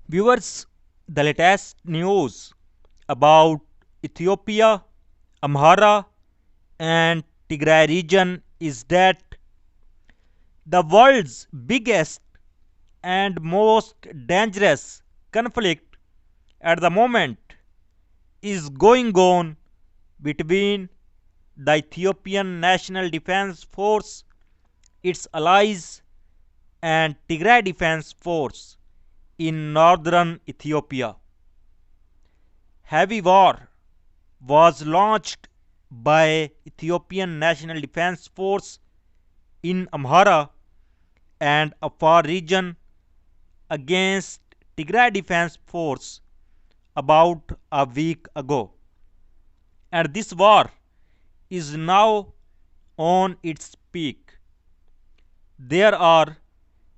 Viewers, the latest news about Ethiopia, Amhara, and Tigray region is that the world's biggest and most dangerous conflict at the moment is going on between the Ethiopian National Defense Force, its allies, and Tigray Defense Force in northern Ethiopia. Heavy war was launched by Ethiopian National Defense Force in Amhara and Afar region against Tigray Defense Force about a week ago. And this war is now on its peak. There are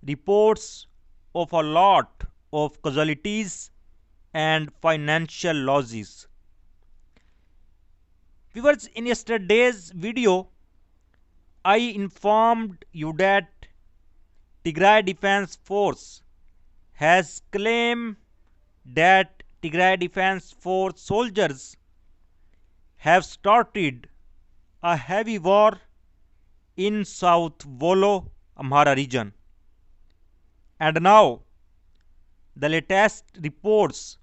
reports of a lot of casualties and financial losses. Viewers, in yesterday's video, I informed you that Tigray Defense Force has claimed that Tigray Defense Force soldiers have started a heavy war in South Volo, Amhara region. And now, the latest reports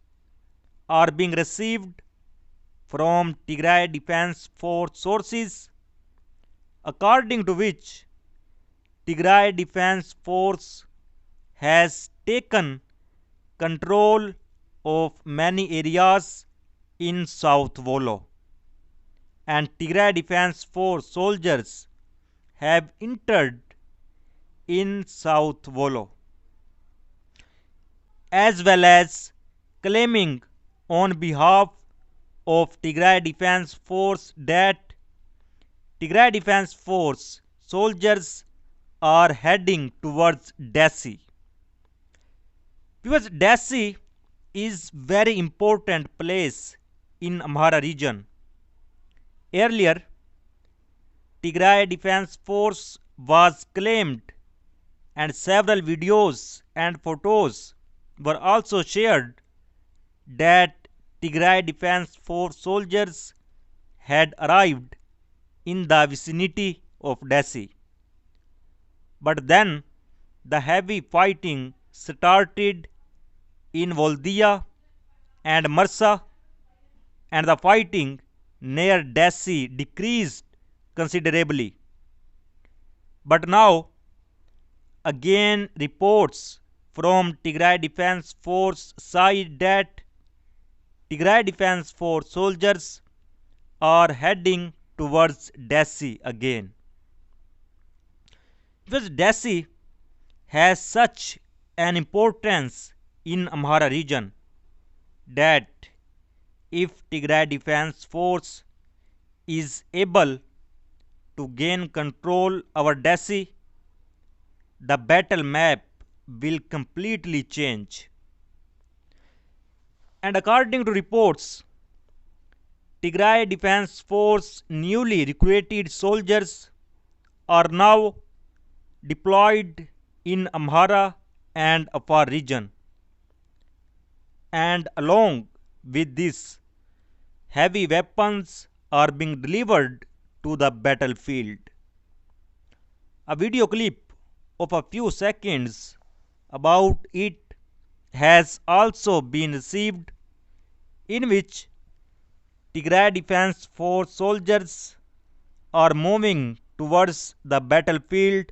are being received from Tigray Defense Force sources, according to which Tigray Defense Force has taken control of many areas in South Volo, and Tigray Defense Force soldiers have entered in South Volo, as well as claiming on behalf of Tigray Defense Force that Tigray Defense Force soldiers are heading towards Dessie. Because Dessie is very important place in Amhara region. Earlier, Tigray Defense Force was claimed and several videos and photos were also shared that Tigray Defense Force soldiers had arrived in the vicinity of Dessie. But then the heavy fighting started in Voldia and Marsa, and the fighting near Dessie decreased considerably. But now, again, reports from Tigray Defense Force side that Tigray Defense Force soldiers are heading towards Dessie again. Because Dessie has such an importance in Amhara region that if Tigray Defense Force is able to gain control over Dessie, the battle map will completely change. And according to reports, Tigray Defense Force newly recruited soldiers are now deployed in Amhara and Afar region. And along with this, heavy weapons are being delivered to the battlefield. A video clip of a few seconds about it has also been received, in which Tigray Defense Force soldiers are moving towards the battlefield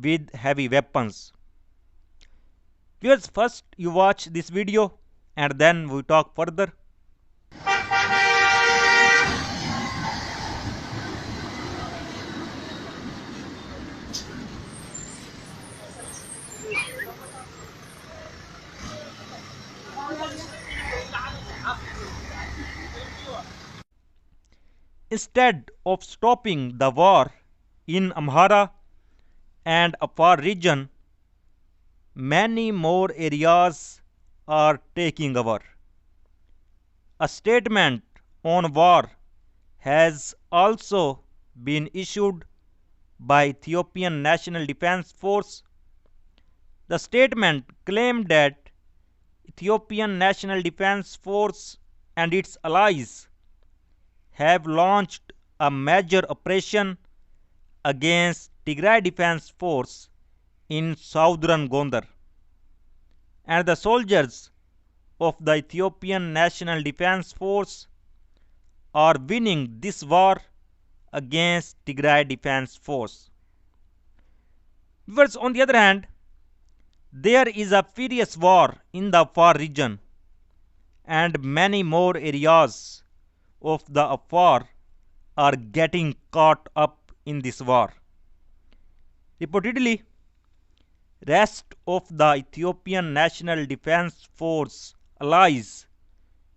with heavy weapons. Viewers, first you watch this video and then we talk further. Instead of stopping the war in Amhara and Afar region, many more areas are taking over. A statement on war has also been issued by Ethiopian National Defense Force. The statement claimed that Ethiopian National Defense Force and its allies have launched a major operation against Tigray Defense Force in southern Gondar, and the soldiers of the Ethiopian National Defense Force are winning this war against Tigray Defense Force. Viewers, on the other hand, there is a furious war in the Afar region, and many more areas of the Afar are getting caught up in this war. Reportedly, rest of the Ethiopian National Defense Force allies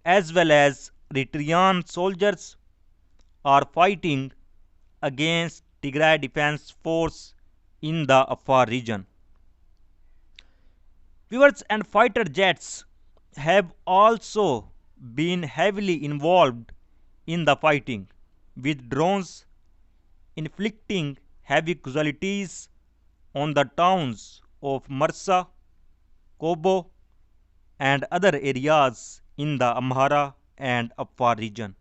as well as Eritrean soldiers are fighting against Tigray Defense Force in the Afar region. Viewers, and fighter jets have also been heavily involved in the fighting, with drones inflicting heavy casualties on the towns of Marsa, Kobo, and other areas in the Amhara and Afar region.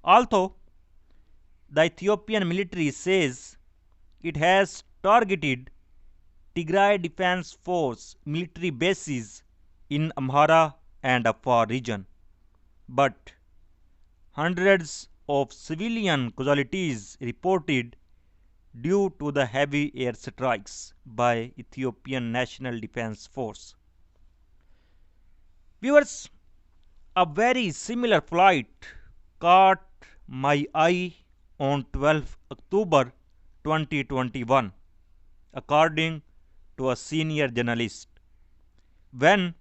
Although the Ethiopian military says it has targeted Tigray Defense Force military bases in Amhara and Afar region, but hundreds of civilian casualties reported due to the heavy air strikes by Ethiopian National Defense Force. Viewers, a very similar flight caught my eye on 12 October 2021, according to a senior journalist, when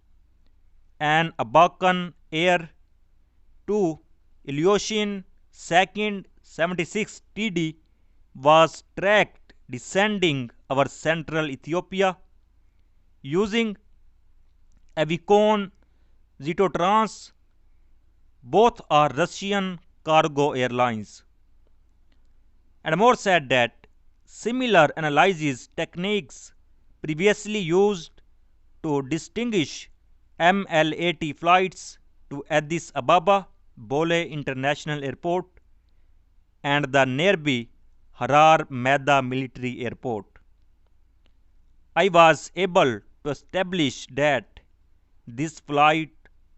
an Abakan Air 2 Ilyushin 2nd 76 TD was tracked descending over central Ethiopia using Avicon Zitotrans. Both are Russian cargo airlines. And more said that similar analysis techniques previously used to distinguish ML-80 flights to Addis Ababa Bole International Airport and the nearby Harar Meda Military Airport. I was able to establish that this flight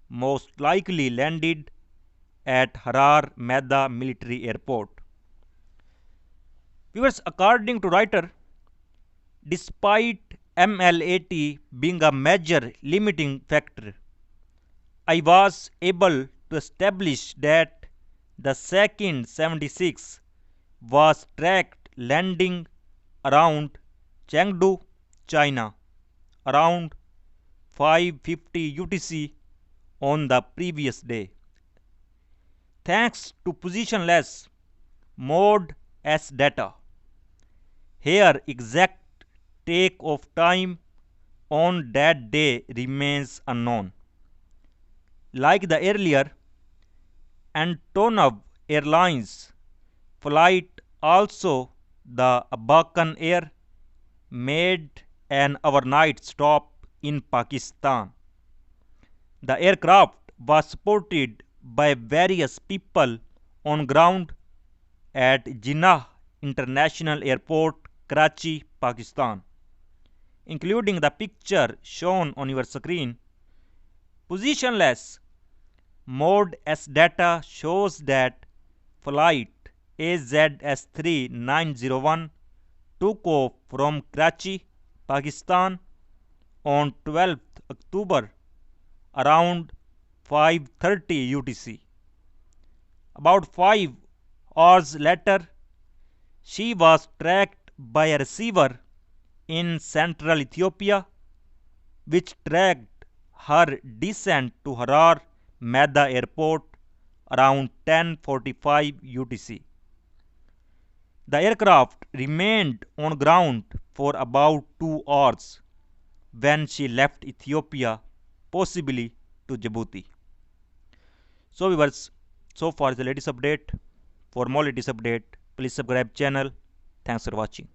most likely landed at Harar Meda Military Airport. Viewers, according to writer, despite ML-80 being a major limiting factor, I was able to establish that the second 76 was tracked landing around Chengdu, China, around 5:50 UTC on the previous day. Thanks to positionless mode S data, here exact take-off time on that day remains unknown. Like the earlier Antonov Airlines flight, also the Abakan Air made an overnight stop in Pakistan. The aircraft was supported by various people on ground at Jinnah International Airport, Karachi, Pakistan, including the picture shown on your screen. Positionless mode S data shows that flight AZS3901 took off from Karachi, Pakistan on 12th October around 5:30 UTC. About 5 hours later, she was tracked by a receiver in central Ethiopia, which tracked her descent to Harar Meda Airport around 10:45 UTC. The aircraft remained on ground for about 2 hours when she left Ethiopia, possibly to Djibouti. So viewers, so far is the latest update. For more latest update, please subscribe channel. Thanks for watching.